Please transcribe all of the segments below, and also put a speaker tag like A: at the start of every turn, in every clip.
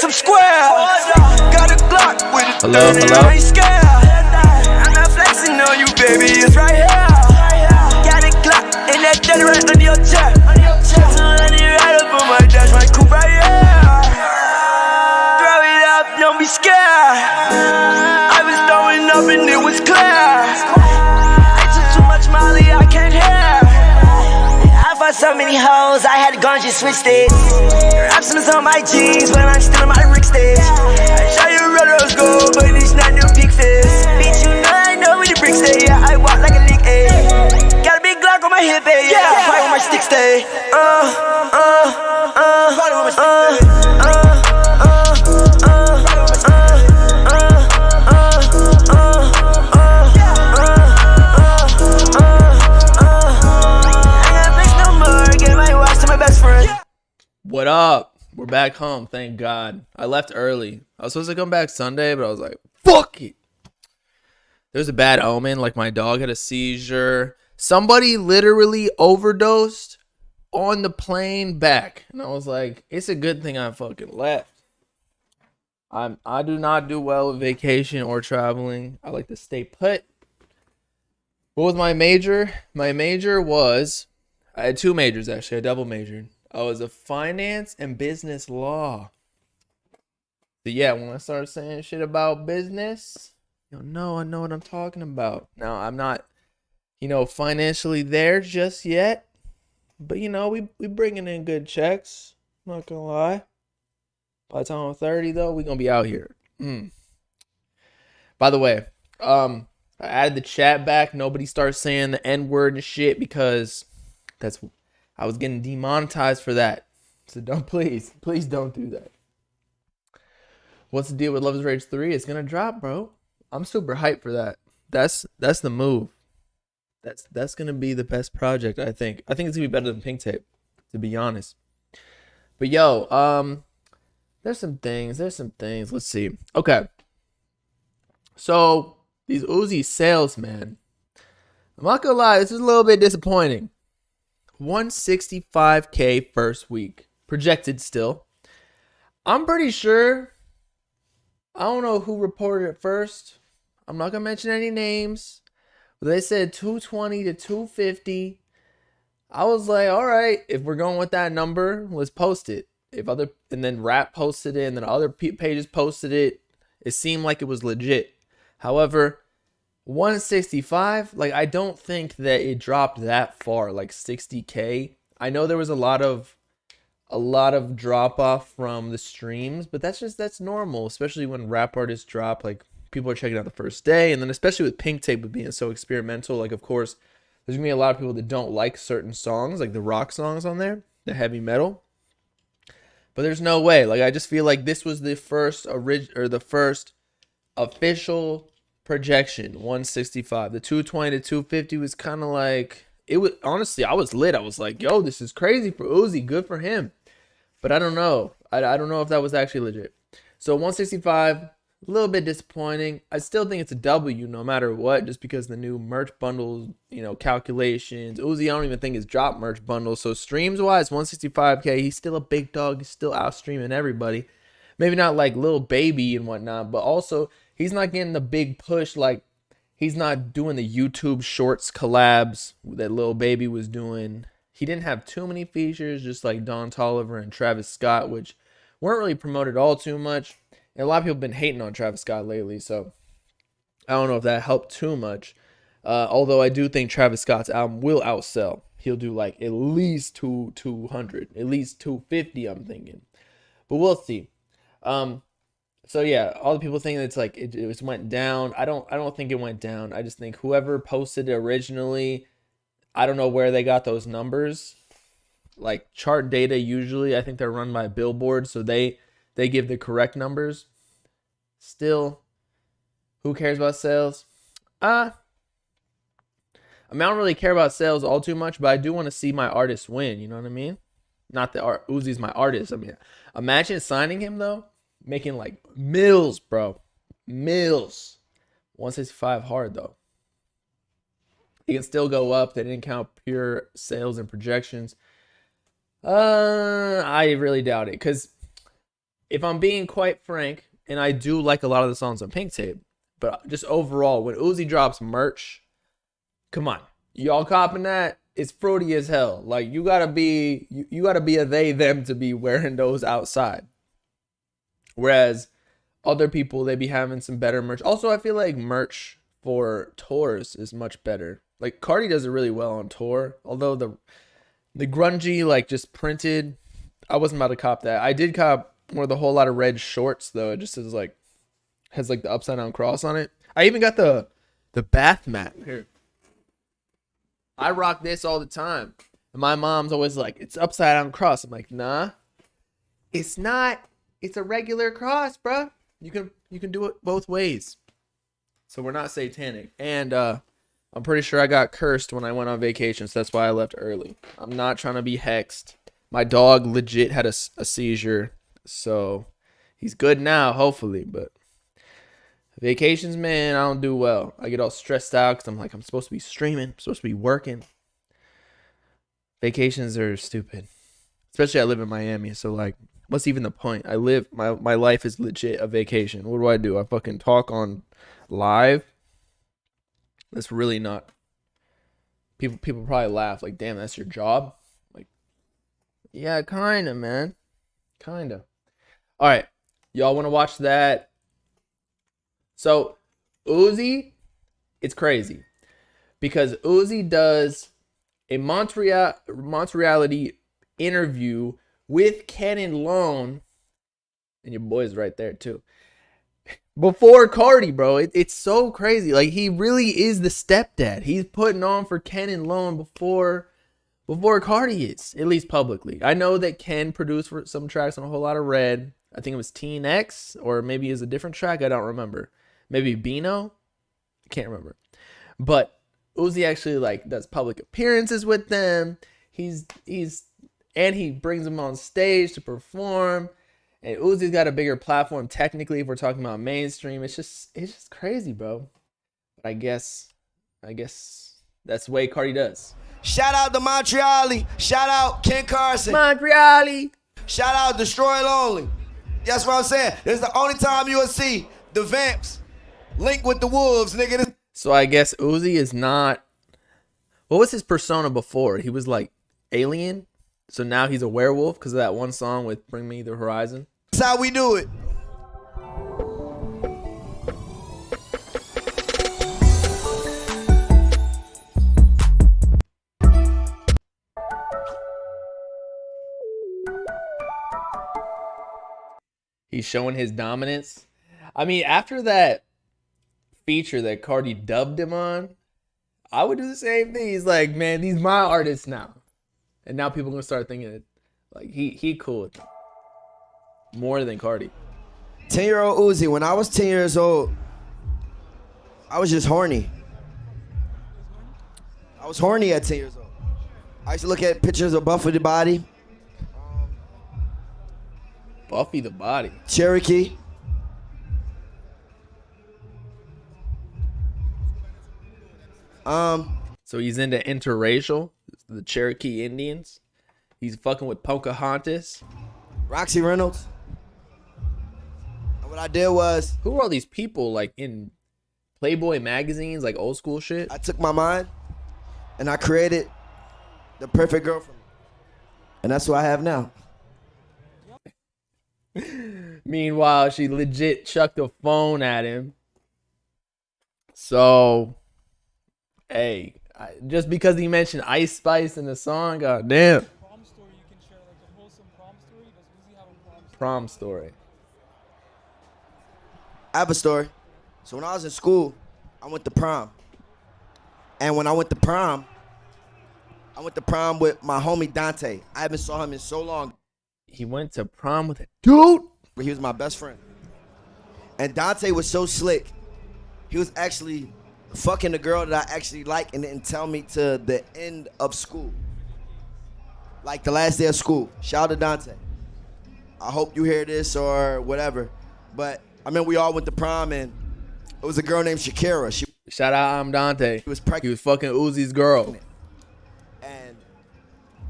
A: some squares. Got a Glock with a
B: Hello,
A: 30,
B: hello?
A: I ain't scared. I'm not flexing on you, baby, it's right here. Got a Glock and that 30 right under your chest. So let it right up on my dash, my coupe right here. Throw it up, don't be scared. I was throwing up and it was clear. I took too much Molly, I can't hear. I fought so many hoes, I had to go and just switch it. Rapsons on my jeans when I'm still on my Rick stage. I show you red rose gold, but it's not new pig fist. Bitch, you know I know where the bricks stay. Yeah, I walk like a lick, ayy. Got a big Glock on my hip, ayy. Yeah, fight with my stick stay. Fight with my stick stay.
B: What up? We're back home, thank God. I left early. I was supposed to come back Sunday, but I was like, fuck it. There's a bad omen, like my dog had a seizure. Somebody literally overdosed on the plane back. And I was like, it's a good thing I fucking left. I do not do well with vacation or traveling. I like to stay put. What was my major? My major was, I had two majors actually, I double majored. I was a finance and business law. So yeah, when I started saying shit about business, you'll know I know what I'm talking about. Now, I'm not, financially there just yet. But, we bringing in good checks. I'm not going to lie. By the time I'm 30, though, we're going to be out here. By the way, I added the chat back. Nobody starts saying the N-word and shit because I was getting demonetized for that. So please don't do that. What's the deal with Love is Rage 3? It's gonna drop, bro. I'm super hyped for that. That's the move. That's gonna be the best project, I think. I think it's gonna be better than Pink Tape, to be honest. But yo, there's some things. Let's see. Okay. So these Uzi sales, man. I'm not gonna lie, this is a little bit disappointing. 165K first week. Projected still. I'm pretty sure, I don't know who reported it first. I'm not going to mention any names. But they said 220 to 250. I was like, all right, if we're going with that number, let's post it. And then Rap posted it, and then other pages posted it. It seemed like it was legit. However, 165, like I don't think that it dropped that far, like 60K. I know there was a lot of drop off from the streams, but that's normal, especially when rap artists drop. Like people are checking out the first day, and then especially with Pink Tape with being so experimental, like of course there's gonna be a lot of people that don't like certain songs, like the rock songs on there, the heavy metal. But there's no way. Like I just feel like this was the first official projection, 165. The 220 to 250 was kind of like, it was honestly, I was lit. I was like, yo, this is crazy for Uzi. Good for him. But I don't know. I don't know if that was actually legit. So 165, a little bit disappointing. I still think it's a W no matter what, just because the new merch bundles, calculations. Uzi, I don't even think it's dropped merch bundles. So streams wise, 165K, he's still a big dog. He's still out streaming everybody. Maybe not like Lil Baby and whatnot, but also he's not getting the big push. Like he's not doing the YouTube Shorts collabs that Lil Baby was doing. He didn't have too many features, just like Don Toliver and Travis Scott, which weren't really promoted all too much. And a lot of people have been hating on Travis Scott lately, so I don't know if that helped too much. Although I do think Travis Scott's album will outsell. He'll do like at least 200, at least 250, I'm thinking. But we'll see. So yeah, all the people think it's like it just went down. I don't think it went down. I just think whoever posted it originally, I don't know where they got those numbers. Like chart data, usually I think they're run by Billboard, so they give the correct numbers. Still, who cares about sales? I don't really care about sales all too much, but I do want to see my artist win. You know what I mean? Not that Uzi's my artist. I mean, imagine signing him though. Making like mills, bro. Mills. 165 hard though. He can still go up. They didn't count pure sales and projections. I really doubt it. Because if I'm being quite frank, and I do like a lot of the songs on Pink Tape, but just overall, when Uzi drops merch, come on, y'all copping that? It's fruity as hell. Like you gotta be a they them to be wearing those outside. Whereas other people, they be having some better merch. Also, I feel like merch for tours is much better. Like Cardi does it really well on tour. Although the grungy, like just printed, I wasn't about to cop that. I did cop one of the whole lot of red shorts though. It just has like the upside down cross on it. I even got the bath mat here. I rock this all the time. And my mom's always like, it's upside down cross. I'm like, nah, it's not. It's a regular cross, bro. You can do it both ways. So we're not satanic. And I'm pretty sure I got cursed when I went on vacation, so that's why I left early. I'm not trying to be hexed. My dog legit had a seizure, so he's good now, hopefully. But vacations, man, I don't do well. I get all stressed out because I'm like, I'm supposed to be streaming. I'm supposed to be working. Vacations are stupid. Especially I live in Miami, so like, what's even the point? I live, my life is legit a vacation. What do? I fucking talk on live? That's really not. People probably laugh like, damn, that's your job? Like, yeah, kinda, man. Kinda. All right. Y'all want to watch that? So, Uzi, it's crazy. Because Uzi does a Montreality interview with Kenan Lone, and your boy's right there too, before Cardi, bro. It's so crazy. Like, he really is the stepdad. He's putting on for Kenan Lone before Cardi is, at least publicly. I know that Ken produced for some tracks on a whole lot of Red. I think it was Teen X, or maybe it's a different track. I don't remember. Maybe Beano. I can't remember. But Uzi actually like does public appearances with them. And he brings them on stage to perform. And Uzi's got a bigger platform technically if we're talking about mainstream. It's just crazy, bro. But I guess that's the way Cardi does.
A: Shout out to Montreal. Shout out Ken Carson.
B: Montreal.
A: Shout out Destroy Lonely. That's what I'm saying. This is the only time you'll see the Vamps link with the Wolves, nigga.
B: So I guess Uzi is not. What was his persona before? He was like alien. So now he's a werewolf because of that one song with Bring Me the Horizon.
A: That's how we do it.
B: He's showing his dominance. I mean, after that feature that Cardi dubbed him on, I would do the same thing. He's like, man, he's my artist now. And now people are going to start thinking that, like, he cool with them. More than Cardi.
A: 10-year-old Uzi, when I was 10 years old, I was just horny. I was horny at 10 years old. I used to look at pictures of Buffy the Body.
B: Buffy the Body.
A: Cherokee.
B: So he's into interracial, the Cherokee Indians. He's fucking with Pocahontas.
A: Roxy Reynolds. And what I did was,
B: who are all these people like in Playboy magazines, like old school shit?
A: I took my mind and I created the perfect girl for me. And that's what I have now.
B: Meanwhile, she legit chucked a phone at him. So, hey, just because he mentioned Ice Spice in the song, goddamn.
C: Prom story, you can share like a wholesome prom story. Does Uzi have a prom story?
B: Prom story.
A: I have a story. So when I was in school, I went to prom. And when I went to prom with my homie Dante. I haven't saw him in so long.
B: He went to prom with a dude?
A: But he was my best friend. And Dante was so slick. He was actually fucking the girl that I actually like and didn't tell me to the end of school. Like the last day of school. Shout out to Dante. I hope you hear this or whatever. But I mean, we all went to prom and it was a girl named Shakira.
B: Shout out, I'm Dante.
A: She was pregnant.
B: He was fucking Uzi's girl.
A: And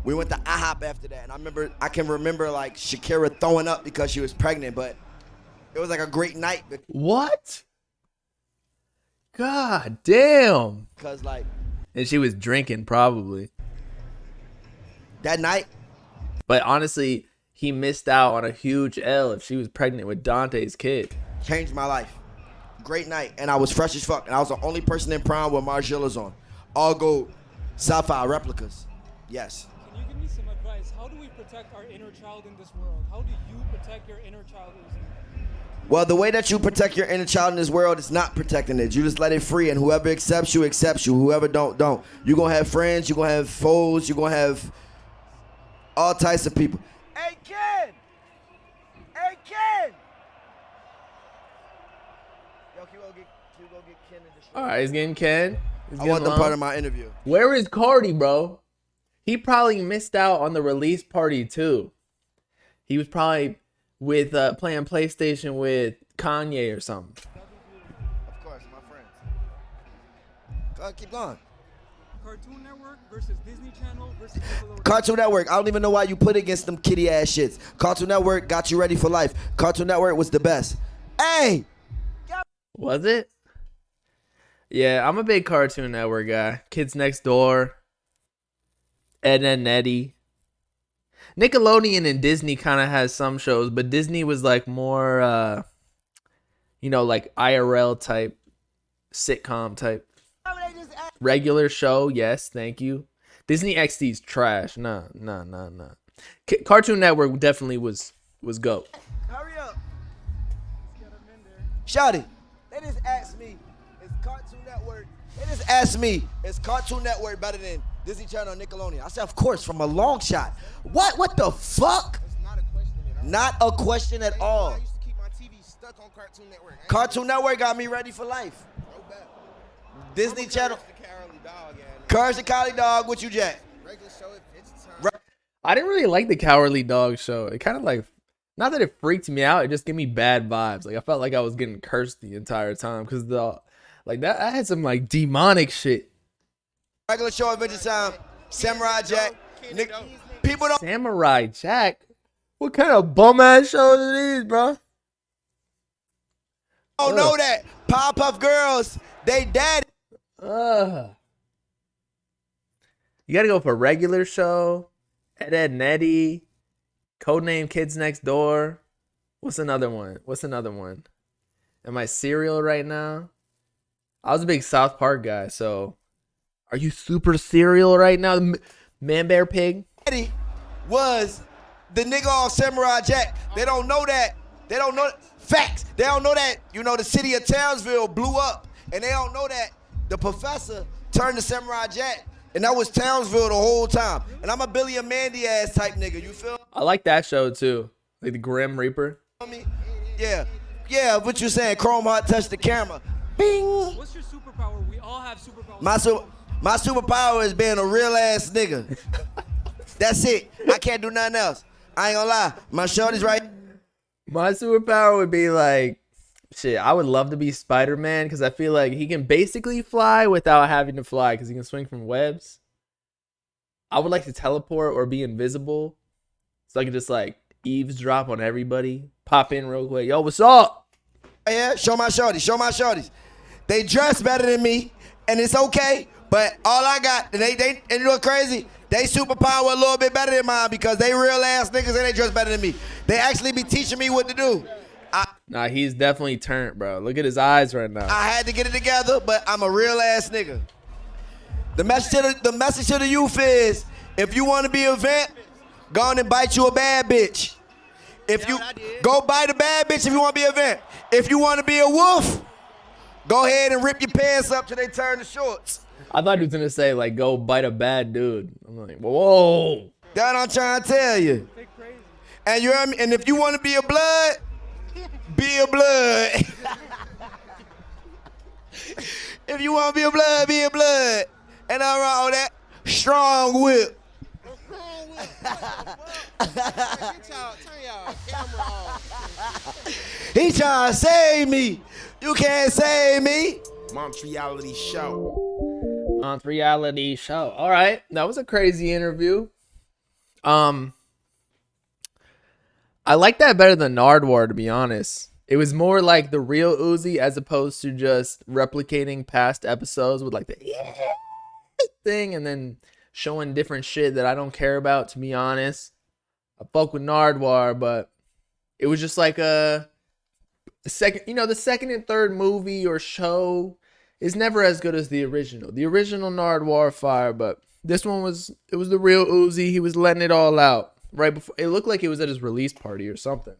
D: We went to IHOP after that, and I can remember like Shakira throwing up because she was pregnant, but it was like a great night
B: What? God damn.
D: because like
B: And she was drinking probably.
D: that night,
B: But honestly, he missed out on a huge L if she was pregnant with Dante's kid.
D: changed my life. Great night, and I was fresh as fuck, and I was the only person in prom with Margielas on, all gold, sapphire replicas. Yes.
C: Can you give me some advice? How do we protect our inner child in this world? How do you protect your inner child, Uzi?
D: Well, the way that you protect your inner child in this world is not protecting it. You just let it free, and whoever accepts you, accepts you. Whoever don't. You're going to have friends, you're going to have foes, you're going to have all types of people. Hey, Ken! Hey, Ken! Yo, can we go get Ken in the show?
B: All right, he's getting Ken. He's
D: I
B: getting
D: want them
B: Lum.
D: part of my interview.
B: Where is Cardi, bro? He probably missed out on the release party too. He was probably with playing PlayStation with Kanye or something.
D: Of course, my friends. Go ahead, keep going.
C: Cartoon Network versus Disney Channel versus Nickelodeon.
D: Cartoon Network, I don't even know why you put it against them kitty ass shits. Cartoon Network got you ready for life. Cartoon Network was the best. Hey!
B: Was it? Yeah, I'm a big Cartoon Network guy. Kids Next Door, Ed, Edd n Eddy. Nickelodeon and Disney kind of has some shows, but Disney was like more, like IRL type, sitcom type. Regular show, yes, thank you. Disney XD's trash. Nah. Cartoon Network definitely was GOAT.
D: Hurry up.
C: Get 'em in there.
D: Shawty, they just asked me, is Cartoon Network, is Cartoon Network better than Disney Channel or Nickelodeon? I said, of course, from a long shot. What the fuck?
E: It's not a question at all.
D: Not a question at all.
E: I used to keep my TV stuck on Cartoon Network.
D: Cartoon Network got me ready for life.
E: No bet.
D: Disney Channel,
E: The Cowardly Dog, and
D: Courage the Collie Dog, what you jack?
E: regular show, it's time.
B: I didn't really like the Cowardly Dog show. It kind of like, not that it freaked me out, it just gave me bad vibes. Like I felt like I was getting cursed the entire time because I had some like demonic shit.
D: Regular show, Adventure Time, Samurai Jack. People don't
B: Samurai Jack? What kind of bum ass shows are these, bro?
D: know that. Powerpuff Girls, they daddy.
B: You gotta go for regular show, Ed, Edd n Eddy, Codename Kids Next Door. What's another one? Am I serial right now? I was a big South Park guy, so are you super serial right now? Man Bear Pig?
D: Daddy was the nigga off Samurai Jack. They don't know that. They don't know facts. They don't know that, the city of Townsville blew up. And they don't know that the professor turned to Samurai Jack. And that was Townsville the whole time. And I'm a Billy and Mandy ass type nigga. You feel
B: I like that show too. Like the Grim Reaper.
D: me? Yeah. Yeah, what you saying? Chrome Heart touch the camera. Bing.
C: What's your superpower? We all have superpowers.
D: My superpower is being a real ass nigga. That's it. I can't do nothing else. I ain't gonna lie. My shorty's right.
B: My superpower would be like, shit, I would love to be Spider-Man because I feel like he can basically fly without having to fly because he can swing from webs. I would like to teleport or be invisible so I could just like eavesdrop on everybody, pop in real quick. Yo, what's up?
D: Yeah, show my shorties. They dress better than me, and it's okay. But all I got, and you know what's crazy? They superpower a little bit better than mine because they real ass niggas and they dress better than me. They actually be teaching me what to do.
B: Nah, he's definitely turned, bro. Look at his eyes right now.
D: I had to get it together, but I'm a real ass nigga. The message to the youth is, if you want to be a vamp, go on and bite you a bad bitch. If you go bite a bad bitch if you want to be a vamp. If you want to be a wolf, go ahead and rip your pants up till they turn to shorts.
B: I thought he was gonna say like go bite a bad dude. I'm like, whoa.
D: That's what I'm trying to tell you.
C: Crazy.
D: And you heard me? And if you want to be a blood, be a blood. If you want to be a blood, be a blood. And I'm wrong with that. Strong whip.
E: Turn y'all camera off.
D: He trying to save me. You can't save me.
E: Mom's reality show.
B: On reality show. All right, that was a crazy interview. I like that better than Nardwar, to be honest. It was more like the real Uzi as opposed to just replicating past episodes with like the thing and then showing different shit that I don't care about, to be honest. I fuck with Nardwar, but it was just like the second and third movie or show is never as good as the original. The original Nardwar fire, but this one was the real Uzi. He was letting it all out right before. It looked like it was at his release party or something.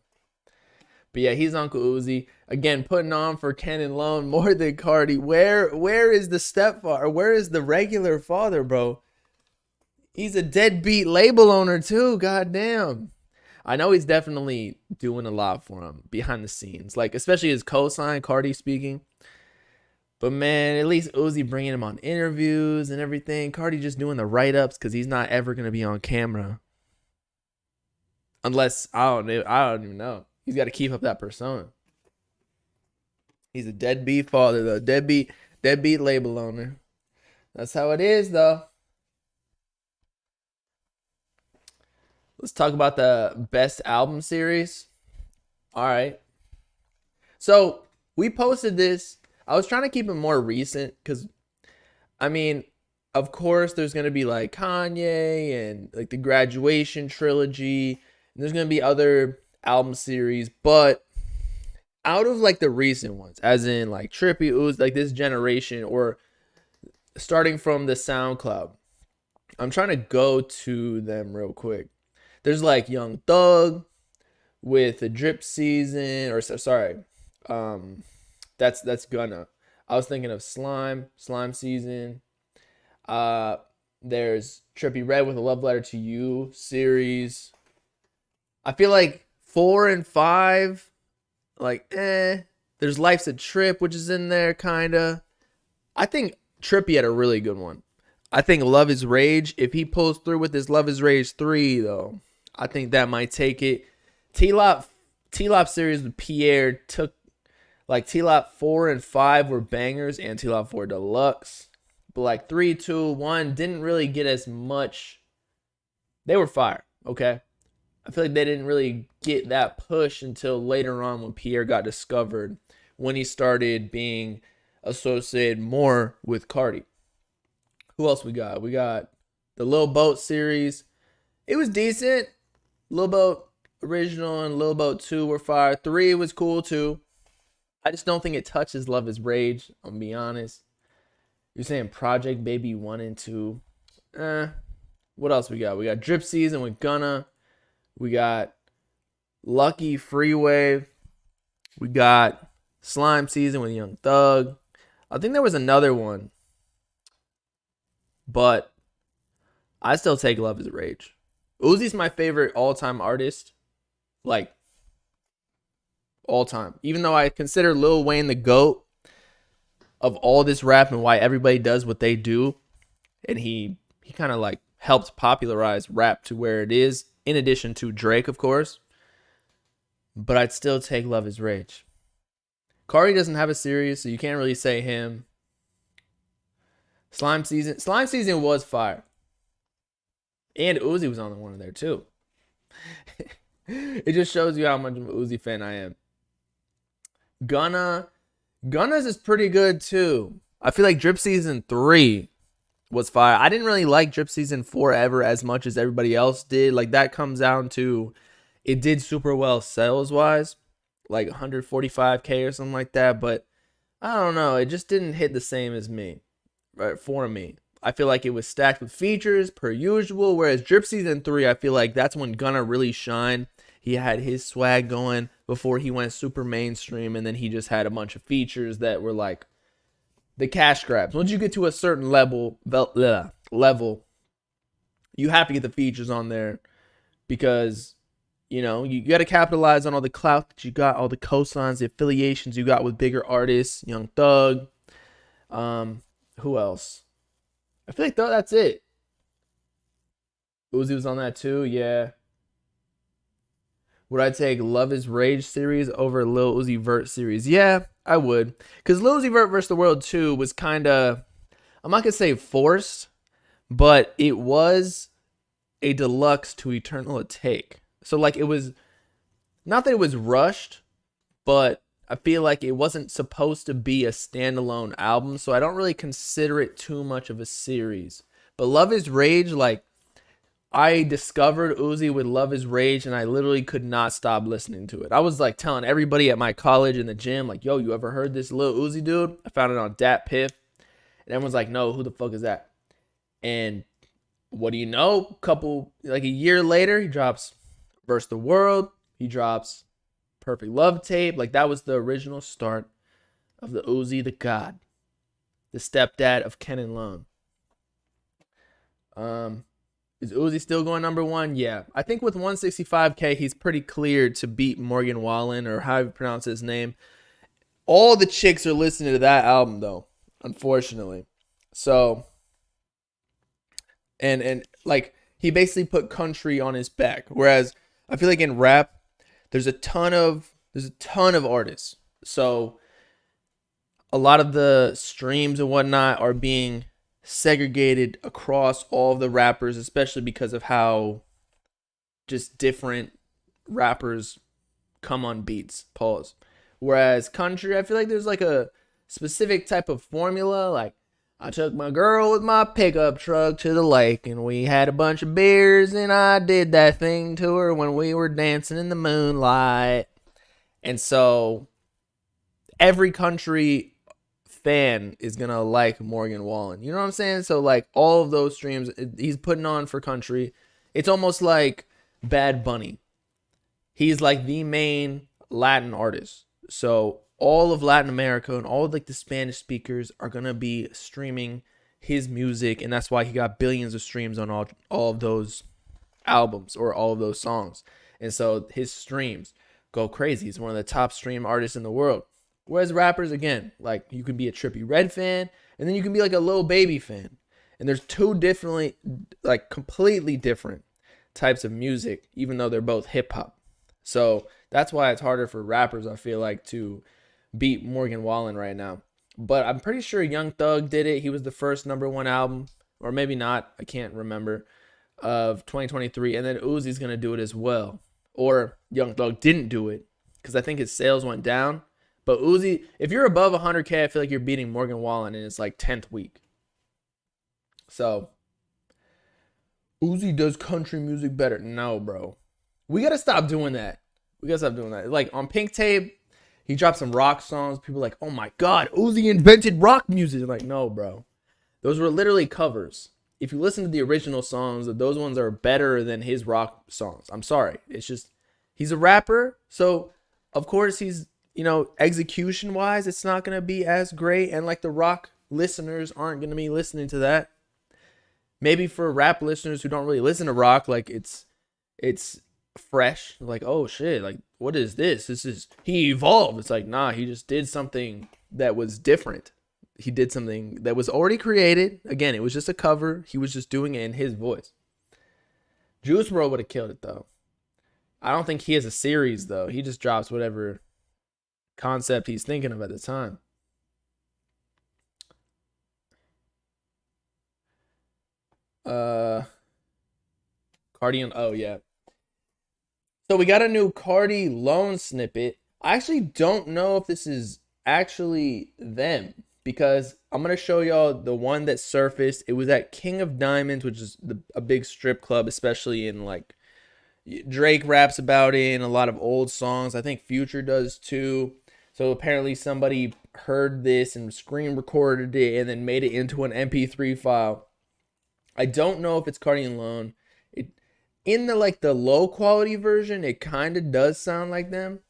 B: But yeah, he's Uncle Uzi. Again, putting on for Ken and Lone more than Cardi. Where is the stepfather? Where is the regular father, bro? He's a deadbeat label owner too, goddamn. I know he's definitely doing a lot for him behind the scenes. Like, especially his co-sign, Cardi speaking. But man, at least Uzi bringing him on interviews and everything. Cardi just doing the write-ups because he's not ever going to be on camera. Unless, I don't even know. He's got to keep up that persona. He's a deadbeat father, though. Deadbeat label owner. That's how it is, though. Let's talk about the best album series. All right. So, we posted this. I was trying to keep it more recent because, I mean, of course, there's going to be like Kanye and like the Graduation trilogy. And there's going to be other album series. But out of like the recent ones, as in like Trippie, Uzi, like this generation, or starting from the SoundCloud, I'm trying to go to them real quick. There's like Young Thug with the Drip Season, or sorry, that's Gunna. I was thinking of Slime Season. There's Trippie Redd with a Love Letter to You series. I feel like 4 and 5, like There's Life's a Trip, which is in there kinda. I think Trippie had a really good one. I think Love is Rage. If he pulls through with this Love is Rage 3, though, I think that might take it. T-Lop series with Pierre took, like, T-Lop 4 and 5 were bangers, and T-Lop 4 Deluxe. But like 3, 2, 1 didn't really get as much. They were fire, okay? I feel like they didn't really get that push until later on when Pierre got discovered, when he started being associated more with Cardi. Who else we got? We got the Lil Boat series. It was decent. Lil Boat original and Lil Boat 2 were fire. 3 was cool too. I just don't think it touches Love is Rage, I'm gonna be honest. You're saying Project Baby 1 and 2. What else we got? We got Drip Season with Gunna. We got Lucky Freeway. We got Slime Season with Young Thug. I think there was another one. But I still take Love is Rage. Uzi's my favorite all-time artist. Like, all-time. Even though I consider Lil Wayne the GOAT of all this rap and why everybody does what they do. And he kind of like helped popularize rap to where it is. In addition to Drake, of course. But I'd still take Love is Rage. Cardi doesn't have a series, so you can't really say him. Slime Season was fire. And Uzi was on the one there too. It just shows you how much of an Uzi fan I am. Gunna's is pretty good too. I feel like Drip Season 3 was fire. I didn't really like Drip Season 4 ever as much as everybody else did. Like, that comes down to, it did super well sales-wise. Like 145K or something like that. But, I don't know. It just didn't hit the same as me. Right, for me. I feel like it was stacked with features, per usual. Whereas Drip Season 3, I feel like that's when Gunna really shined. He had his swag going before he went super mainstream. And then he just had a bunch of features that were like, the cash grabs. Once you get to a certain level, you have to get the features on there because, you know, you got to capitalize on all the clout that you got, all the cosigns, the affiliations you got with bigger artists, Young Thug. Who else? I feel like that's it. Uzi was on that too, yeah. Would I take Love is Rage series over Lil Uzi Vert series? Yeah, I would. Because Lil Uzi Vert vs. the World 2 was kind of, I'm not going to say forced, but it was a deluxe to Eternal Take. So like it was, not that it was rushed, but I feel like it wasn't supposed to be a standalone album, so I don't really consider it too much of a series. But Love Is Rage, like, I discovered Uzi with Love Is Rage, and I literally could not stop listening to it. I was like telling everybody at my college in the gym, like, yo, you ever heard this Lil Uzi dude? I found it on Dat Piff, and everyone's like, no, who the fuck is that? And what do you know? A year later, he drops Verse the World. He drops Perfect Love Tape. Like, that was the original start of the Uzi the God, the stepdad of Ken and Lone. Is Uzi still going number one? Yeah. I think with 165K, he's pretty cleared to beat Morgan Wallen, or however you pronounce his name. All the chicks are listening to that album, though, unfortunately. So, and like, he basically put country on his back. Whereas I feel like in rap, there's a ton of artists. So a lot of the streams and whatnot are being segregated across all of the rappers, especially because of how just different rappers come on beats. Pause. Whereas country, I feel like there's like a specific type of formula. Like, I took my girl with my pickup truck to the lake, and we had a bunch of beers, and I did that thing to her when we were dancing in the moonlight. And so every country fan is going to like Morgan Wallen. You know what I'm saying? So like all of those streams he's putting on for country, it's almost like Bad Bunny. He's like the main Latin artist. So all of Latin America and all of like the Spanish speakers are going to be streaming his music. And that's why he got billions of streams on all of those albums or all of those songs. And so his streams go crazy. He's one of the top stream artists in the world. Whereas rappers, again, like you can be a Trippie Redd fan and then you can be like a Lil Baby fan. And there's two differently, like completely different types of music, even though they're both hip hop. So that's why it's harder for rappers, I feel like, to beat Morgan Wallen right now. But I'm pretty sure Young Thug did it. He was the first #1 album, or maybe not, I can't remember, of 2023. And then Uzi's going to do it as well. Or Young Thug didn't do it because I think his sales went down. But Uzi, if you're above 100K, I feel like you're beating Morgan Wallen in its like 10th week. So Uzi does country music better. No, bro. We got to stop doing that. Like on Pink Tape, he dropped some rock songs. People are like, oh my God, Uzi invented rock music. Like, no, bro. Those were literally covers. If you listen to the original songs, those ones are better than his rock songs. I'm sorry. It's just, he's a rapper. So, of course, he's, you know, execution-wise, it's not going to be as great. And, like, the rock listeners aren't going to be listening to that. Maybe for rap listeners who don't really listen to rock, like, it's fresh. Like, oh, shit, like, what is this? He evolved. It's like, nah, he just did something that was different. He did something that was already created. Again, it was just a cover. He was just doing it in his voice. Juice WRLD would have killed it, though. I don't think he has a series, though. He just drops whatever concept he's thinking of at the time. Cardi and oh yeah. So we got a new Cardi Lone snippet. I actually don't know if this is actually them because I'm gonna show y'all the one that surfaced. It was at King of Diamonds, which is a big strip club, especially in like Drake raps about it and a lot of old songs. I think Future does too. So apparently somebody heard this and screen recorded it and then made it into an MP3 file. I don't know if it's Cardi and Lone. In the low quality version, it kind of does sound like them.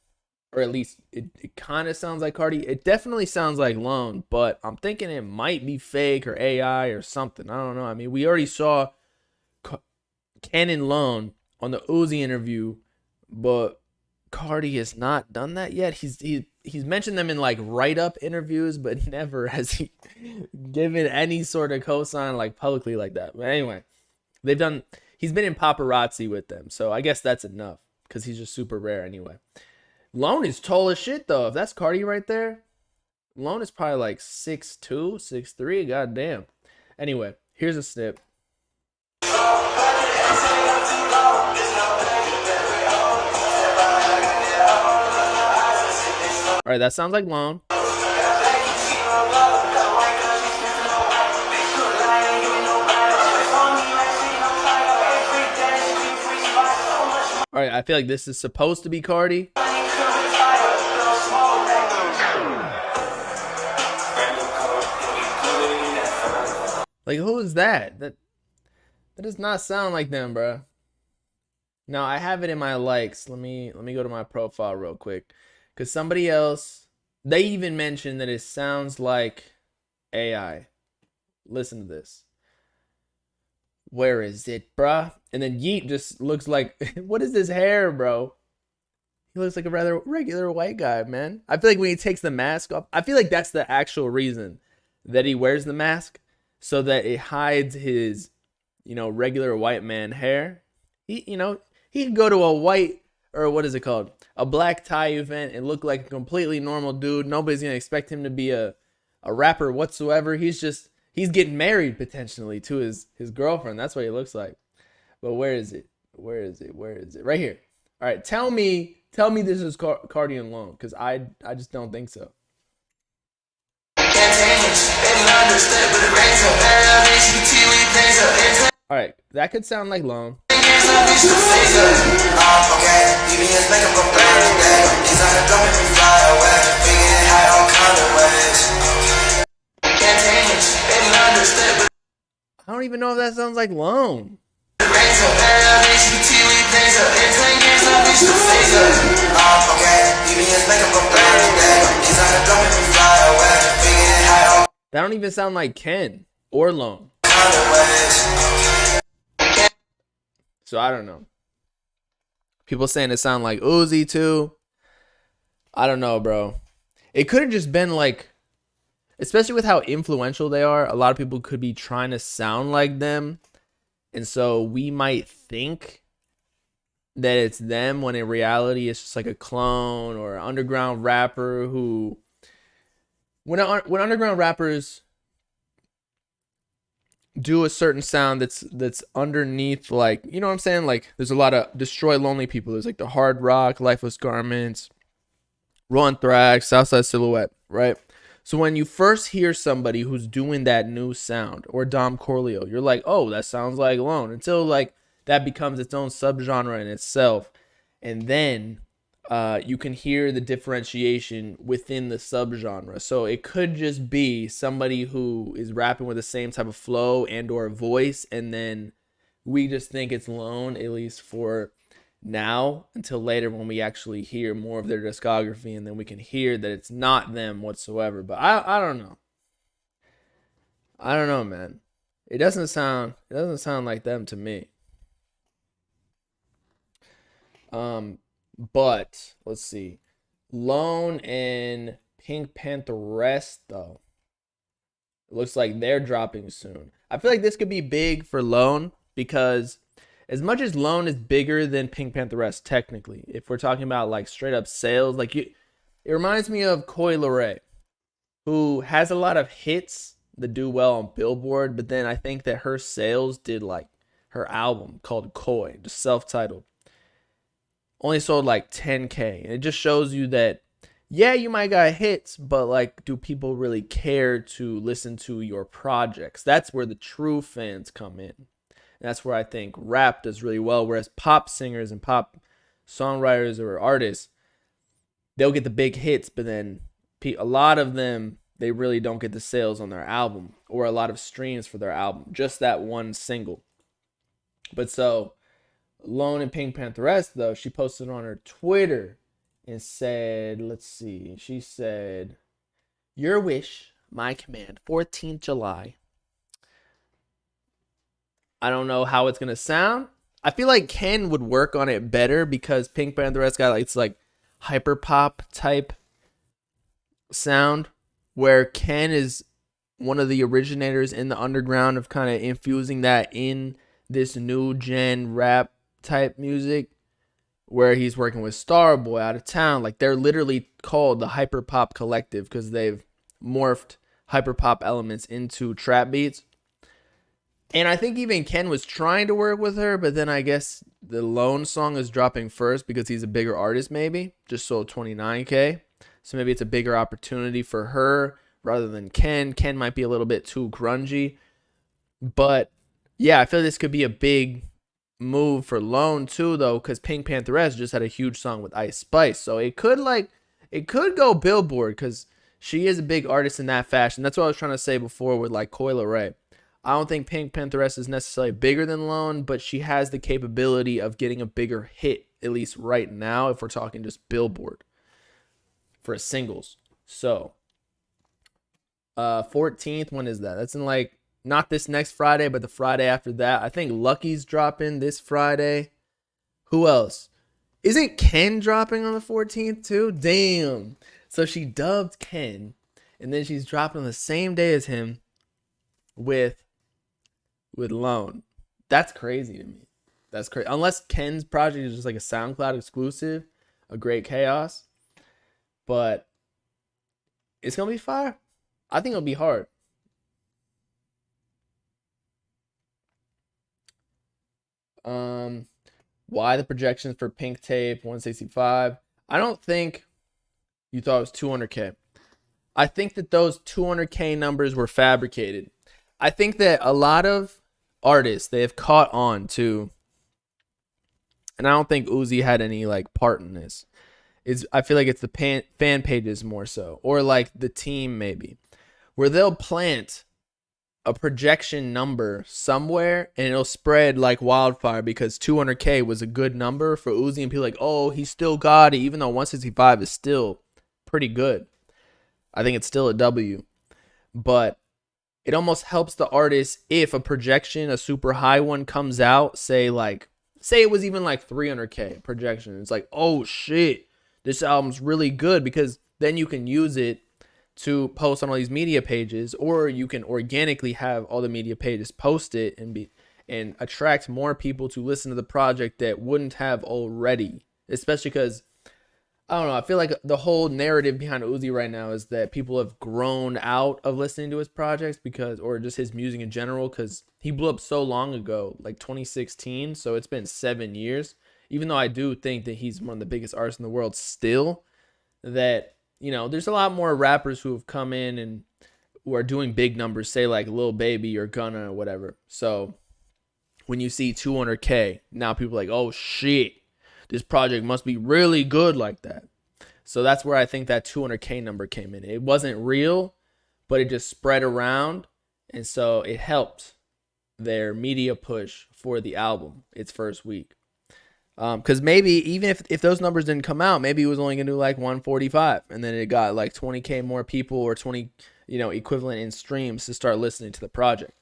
B: Or at least it kind of sounds like Cardi. It definitely sounds like Lone, but I'm thinking it might be fake or AI or something. I don't know. I mean, we already saw Ken and Lone on the Uzi interview, but Cardi has not done that yet. He's mentioned them in like write-up interviews, but never has he given any sort of cosign like publicly like that. But anyway, he's been in paparazzi with them, so I guess that's enough because he's just super rare anyway. Lone is tall as shit though. If that's Cardi right there, Lone is probably like 6'2", 6'3". Goddamn. Anyway, here's a snip. All right, that sounds like Lone. All right, I feel like this is supposed to be Cardi. Like, who is that? That does not sound like them, bro. Now I have it in my likes. Let me go to my profile real quick, cause somebody else, they even mentioned that it sounds like AI. Listen to this. Where is it, bruh? And then Yeet just looks like, what is this hair, bro? He looks like a rather regular white guy, man. I feel like when he takes the mask off, I feel like that's the actual reason that he wears the mask, so that it hides his, regular white man hair. He could go to a white, or what is it called? A black tie event and look like a completely normal dude. Nobody's going to expect him to be a rapper whatsoever. He's getting married potentially to his girlfriend. That's what he looks like. But where is it? Where is it? Where is it? Right here. All right, tell me this is Cardi and Lone, because I just don't think so. All right, that could sound like Lone. I don't even know if that sounds like Lone. That don't even sound like Ken or Lone. So I don't know. People saying it sound like Uzi too. I don't know, bro. It could have just been like, especially with how influential they are, a lot of people could be trying to sound like them. And so we might think that it's them when in reality it's just like a clone or an underground rapper who, when underground rappers do a certain sound that's underneath, like, you know what I'm saying? Like, there's a lot of Destroy Lonely people. There's like the Hard Rock, Lifeless Garments, Raw Thrax, Southside Silhouette, right? So when you first hear somebody who's doing that new sound, or Dom Corleo, you're like, oh, that sounds like Lone, until like that becomes its own subgenre in itself. And then you can hear the differentiation within the subgenre. So it could just be somebody who is rapping with the same type of flow and or voice, and then we just think it's Lone, at least for now, until later when we actually hear more of their discography, and then we can hear that it's not them whatsoever. But I don't know. I don't know, man. It doesn't sound like them to me. But let's see. Lone and Pink Pantheress, though, it looks like they're dropping soon. I feel like this could be big for Lone, because as much as Lone is bigger than Pink Pantheress, technically, if we're talking about like straight up sales, like it reminds me of Coi Leray, who has a lot of hits that do well on Billboard, but then I think that her sales did, like, her album called Coi, just self-titled, only sold like 10K. And it just shows you that, yeah, you might got hits, but like, do people really care to listen to your projects? That's where the true fans come in. And that's where I think rap does really well, whereas pop singers and pop songwriters or artists, they'll get the big hits, but then a lot of them, they really don't get the sales on their album or a lot of streams for their album, just that one single. But so Lone and Pink Pantheress, though, she posted on her Twitter and said, let's see, she said, "Your wish, my command, 14th July. I don't know how it's going to sound. I feel like Ken would work on it better, because Pink Pantheress got like, it's like hyper pop type sound, where Ken is one of the originators in the underground of kind of infusing that in this new gen rap type music, where he's working with Starboy out of town. Like, they're literally called the Hyper Pop Collective because they've morphed hyper pop elements into trap beats. And I think even Ken was trying to work with her, but then I guess the Lone song is dropping first because he's a bigger artist, maybe. Just sold 29K. So maybe it's a bigger opportunity for her rather than Ken. Ken might be a little bit too grungy. But, yeah, I feel this could be a big move for Lone, too, though, because Pink Pantheress just had a huge song with Ice Spice. So it could go Billboard because she is a big artist in that fashion. That's what I was trying to say before with, like, Coil Ray. I don't think Pink Pantheress is necessarily bigger than Lone, but she has the capability of getting a bigger hit, at least right now, if we're talking just Billboard for singles. So, 14th, when is that? That's in like, not this next Friday, but the Friday after that. I think Lucky's dropping this Friday. Who else? Isn't Ken dropping on the 14th too? Damn. So she dubbed Ken, and then she's dropping on the same day as him with Lone. That's crazy to me. That's crazy. Unless Ken's project is just like a SoundCloud exclusive, a Great Chaos. But it's going to be fire. I think it'll be hard. Why the projections for Pink Tape 165? I don't think you thought it was 200K. I think that those 200K numbers were fabricated. I think that a lot of artists, they have caught on to, and I don't think Uzi had any like part in this. I feel like it's the fan pages more so, or like the team maybe, where they'll plant a projection number somewhere and it'll spread like wildfire because 200K was a good number for Uzi, and people like, oh, he still got it, even though 165 is still pretty good. I think it's still a W, but it almost helps the artist if a projection, a super high one comes out, say it was even like 300K projection. It's like, oh shit, this album's really good, because then you can use it to post on all these media pages, or you can organically have all the media pages post it and attract more people to listen to the project that wouldn't have already. Especially because, I don't know, I feel like the whole narrative behind Uzi right now is that people have grown out of listening to his projects or just his music in general, because he blew up so long ago, like 2016. So it's been 7 years. Even though I do think that he's one of the biggest artists in the world still, that, you know, there's a lot more rappers who have come in and who are doing big numbers, say like Lil Baby or Gunna or whatever. So when you see 200K, now people are like, oh shit, this project must be really good like that. So that's where I think that 200K number came in. It wasn't real, but it just spread around. And so it helped their media push for the album its first week. Because maybe even if those numbers didn't come out, maybe it was only going to do like 145. And then it got like 20K more people, or 20, equivalent in streams to start listening to the project.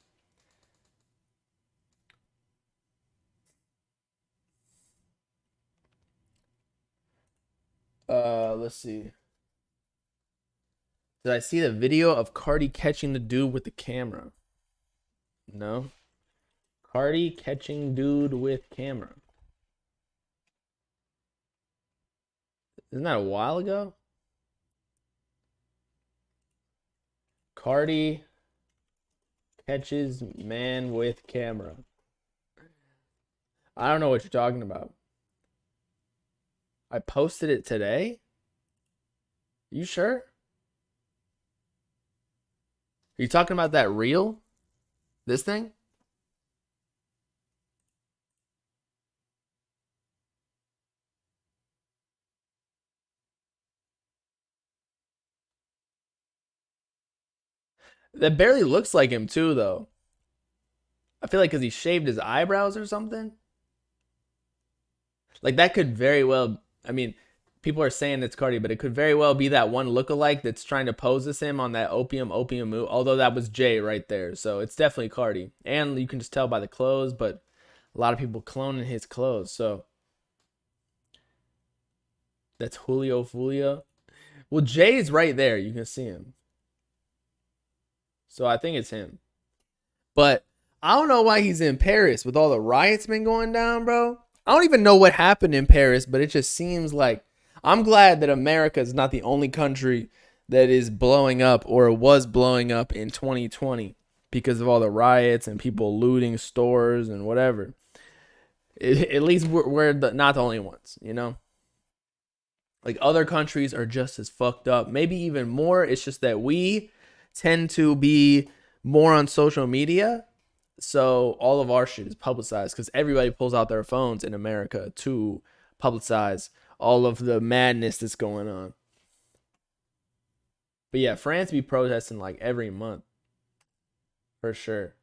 B: Let's see. Did I see the video of Cardi catching the dude with the camera? No. Cardi catching dude with camera. Isn't that a while ago? Cardi catches man with camera. I don't know what you're talking about. I posted it today? You sure? Are you talking about that reel? This thing? That barely looks like him too, though. I feel like because he shaved his eyebrows or something. Like that could very well, I mean, people are saying it's Cardi, but it could very well be that one lookalike that's trying to pose as him on that Opium move. Although that was Jay right there. So it's definitely Cardi. And you can just tell by the clothes, but a lot of people cloning his clothes. So that's Julio Fulio. Well, Jay's right there. You can see him. So I think it's him. But I don't know why he's in Paris with all the riots been going down, bro. I don't even know what happened in Paris, but it just seems like, I'm glad that America is not the only country that is blowing up or was blowing up in 2020 because of all the riots and people looting stores and whatever. At least we're not the only ones, you know? Like, other countries are just as fucked up, maybe even more. It's just that we tend to be more on social media, so all of our shit is publicized because everybody pulls out their phones in America to publicize all of the madness that's going on. But yeah, France be protesting like every month for sure.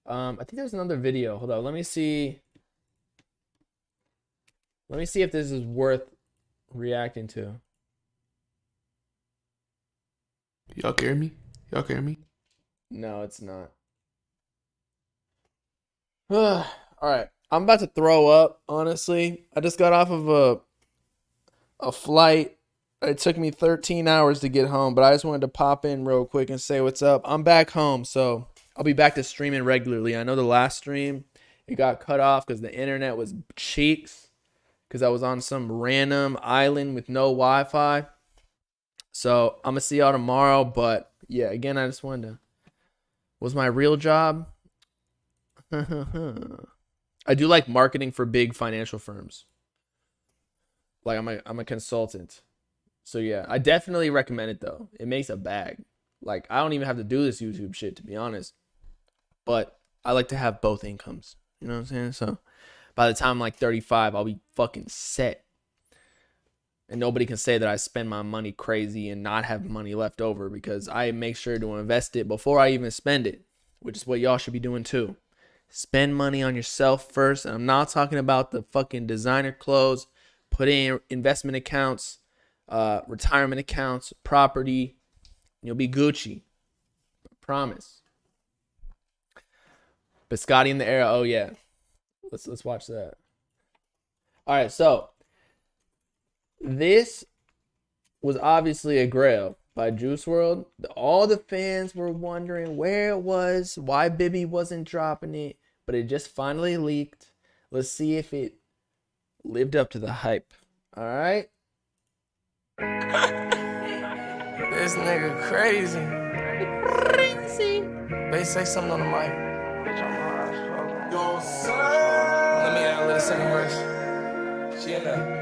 B: I think there's another video. Hold on, let me see if this is worth reacting to.
F: Y'all hear me? Y'all hear me?
B: No, it's not. All right, I'm about to throw up, honestly. I just got off of a flight. It took me 13 hours to get home, but I just wanted to pop in real quick and say what's up. I'm back home, so I'll be back to streaming regularly. I know the last stream, it got cut off because the internet was cheeks, because I was on some random island with no Wi-Fi. So I'm going to see y'all tomorrow, but yeah, again, I just wanted to... Was my real job? I do like marketing for big financial firms. Like, I'm a consultant. So yeah, I definitely recommend it though. It makes a bag. Like, I don't even have to do this YouTube shit, to be honest. But I like to have both incomes. You know what I'm saying? So by the time I'm like 35, I'll be fucking set. And nobody can say that I spend my money crazy and not have money left over, because I make sure to invest it before I even spend it, which is what y'all should be doing too. Spend money on yourself first. And I'm not talking about the fucking designer clothes. Put in investment accounts, retirement accounts, property. You'll be Gucci. I promise. Biscotti in the era. Oh yeah. Let's watch that. All right, so this was obviously a grail by Juice WRLD. All the fans were wondering where it was, why Bibby wasn't dropping it, but it just finally leaked. Let's see if it lived up to the hype. All right.
G: This nigga crazy. They say something on the mic. Let me add a little second verse. She in there.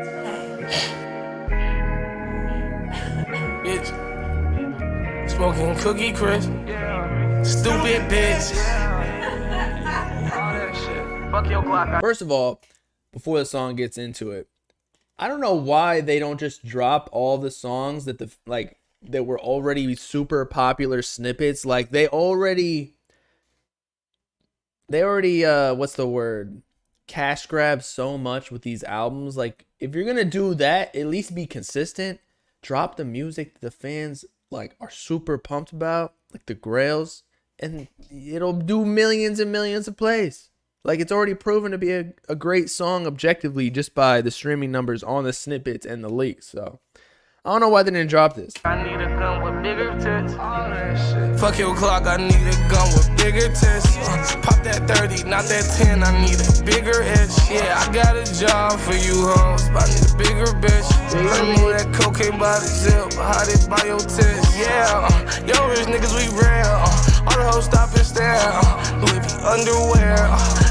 G: Bitch. Smoking cookie crisp. Stupid bitch. All that shit. Fuck your Glock.
B: First of all, before the song gets into it, I don't know why they don't just drop all the songs that that were already super popular snippets. Like, they already what's the word? Cash grab so much with these albums. Like, if you're gonna do that, at least be consistent. Drop the music that the fans like are super pumped about, like the Grails, and it'll do millions and millions of plays. Like, it's already proven to be a great song objectively just by the streaming numbers on the snippets and the leaks. So I don't know why they didn't drop this.
G: I need a gun with bigger tits. All that shit. Fuck your clock, I need a gun with bigger tits. Pop that 30, not that 10, I need a bigger itch. Yeah, I got a job for you hoes, but I need a bigger bitch. Remove that cocaine by the zip, hide it by your tits. Yeah, yo rich niggas, we real. All the hoes stop and stare. Louis V underwear,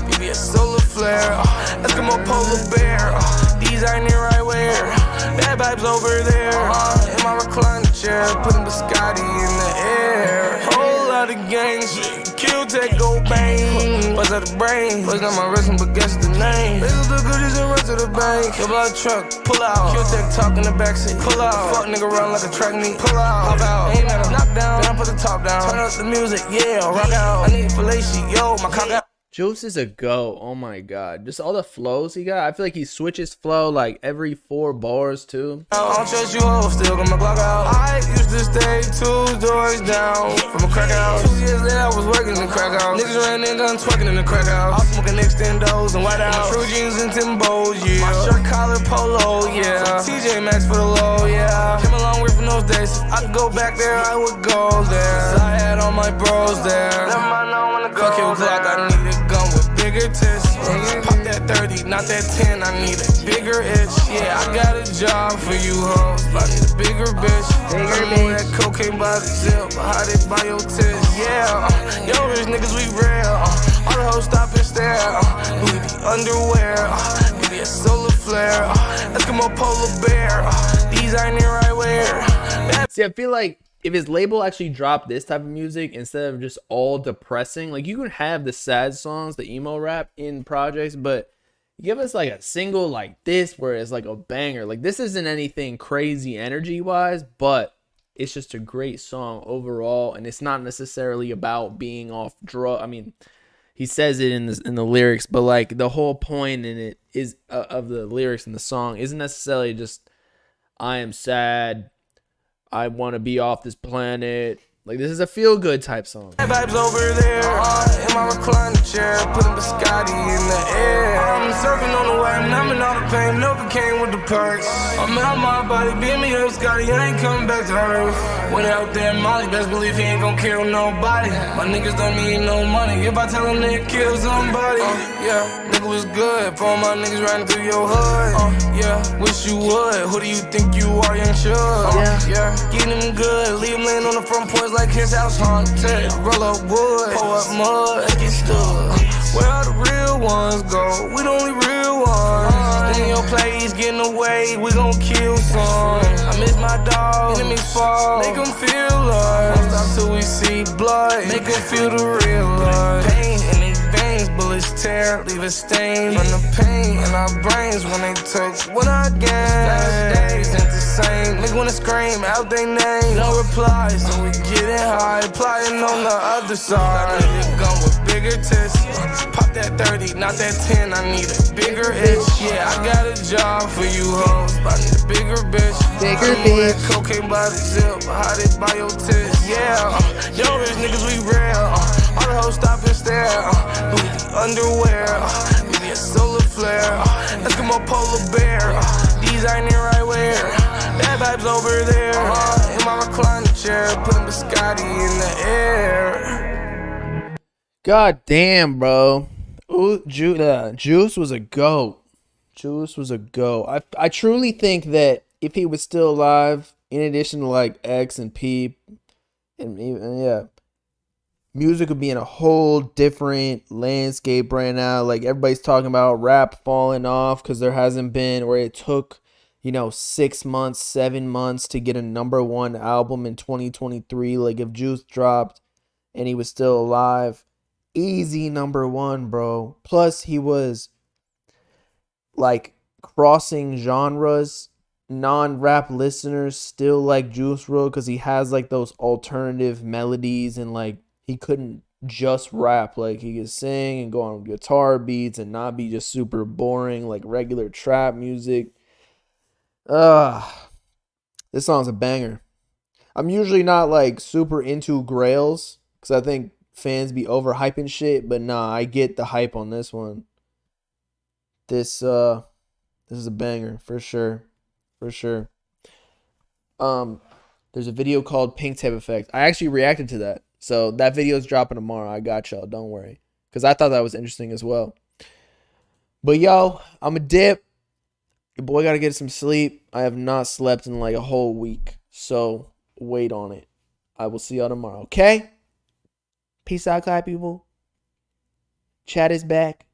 G: BBS solar flare. Eskimo polar bear. These ain't it right where. Bad vibes over there. In my recliner chair, putting biscotti in the air. Whole lot of gang shit. Kill, take, go bang. Buzz out the brain. Buzz down my wrist, but guess the name. Little the goodies and run to the bank. Your blood truck, pull out. Kill, take, talk in the backseat. Pull out. Fuck nigga run like a track meet. Pull out. Pop out. Ain't got a knockdown. Then I put the top down. Turn up the music, yeah, rock out. I need fellatio, yo, my cock out.
B: Juice is a go. Oh my god. Just all the flows he got. I feel like he switches flow like every 4 bars too.
G: I don't trust you, oh, still got my Glock out. I used to stay 2 doors down from a crack house. 2 years later, I was working in the crack house. Niggas ran in guns twerking in the crack house. I was smoking extendos and white out. True jeans and Timbos, yeah. My shirt collar polo, yeah. TJ Maxx for the low, yeah. Came a long way from those days. If I could go back there, I would go there. Cause I had all my bros there. Never mind, I wanna go. Fuck your Glock, I need a gun with bigger tits. Pop that 30, not that 10, I need a bigger itch. Yeah, I got a job for you hoes, but I need a bigger bitch. Remove that cocaine by the zip, hide it by your tits. Yeah, yo rich niggas, we real. All the hoes stop and stare. Louis V underwear. bear. Give me a solar flare. Let's come on polar bear. These ain't the right wear.
B: See, I feel like if his label actually dropped this type of music instead of just all depressing, like you can have the sad songs, the emo rap in projects, but give us like a single like this where it's like a banger. Like this isn't anything crazy energy wise, but it's just a great song overall, and it's not necessarily about being off drug. I mean, he says it in the lyrics, but like the whole point in it is of the lyrics in the song isn't necessarily just I am sad, I want to be off this planet. Like this is a feel good type song.
G: Vibes over there, in my recliner chair, putting biscotti in the air. I'm surfing on the wave, numbing all the pain, never came with the perks. I'm out my body, beat me up, Scotty, I ain't coming back to earth. Went out there, Molly, best believe he ain't gon' kill nobody. My niggas don't need no money, if I tell them they kill somebody. Yeah, nigga was good, for all my niggas riding through your hood. Yeah, wish you would, who do you think you are, young Chug? Yeah, get him good, leave him laying on the front porch like his house haunted. Roll up wood, pour up mud, get stood. Where all the real ones go? We the only real ones. In your place, getting away, we gon' kill some. I miss my dog, enemies fall. Make them feel us. Won't stop till we see blood. Make them feel the real love. Pain in their veins, bullets tear, leave a stain. From the pain in our brains when they took what I gained. Last days ain't the same. Nigga wanna scream out they name. No reply, so we getting high. Applying on the other side. I need a gun with bigger tits. Pop that 30, not that 10. I need a bigger itch. Yeah, I got a job for you hoes. But I need a bigger bitch.
B: Bigger bitch.
G: Cocaine by the zip, hot it by your tits. Yeah, yo, rich niggas, we real. All the hoes stop and stare. Louis underwear. Give me a solar flare. Let's come on polar bear. These ain't the right wear. Bad vibes over there. In my recliner chair, putting biscotti in the air.
B: God damn, bro. Ooh, Juice was a GOAT. Juice was a GOAT. I truly think that if he was still alive, in addition to like X and P, and yeah, music would be in a whole different landscape right now. Like everybody's talking about rap falling off because there hasn't been, or it took, 6 months, 7 months to get a #1 album in 2023. Like if Juice dropped and he was still alive, easy #1, bro. Plus he was like crossing genres. Non-rap listeners still like Juice WRLD because he has like those alternative melodies, and like he couldn't just rap. Like he could sing and go on guitar beats and not be just super boring like regular trap music. This song's a banger. I'm usually not like super into Grails because I think fans be overhyping shit, but nah, I get the hype on this one. This is a banger for sure. For sure. There's a video called Pink Tape Effect. I actually reacted to that. So that video is dropping tomorrow. I got y'all. Don't worry. Because I thought that was interesting as well. But yo, I'm a dip. Your boy got to get some sleep. I have not slept in like a whole week. So wait on it. I will see y'all tomorrow. Okay? Peace out, guy people. Chat is back.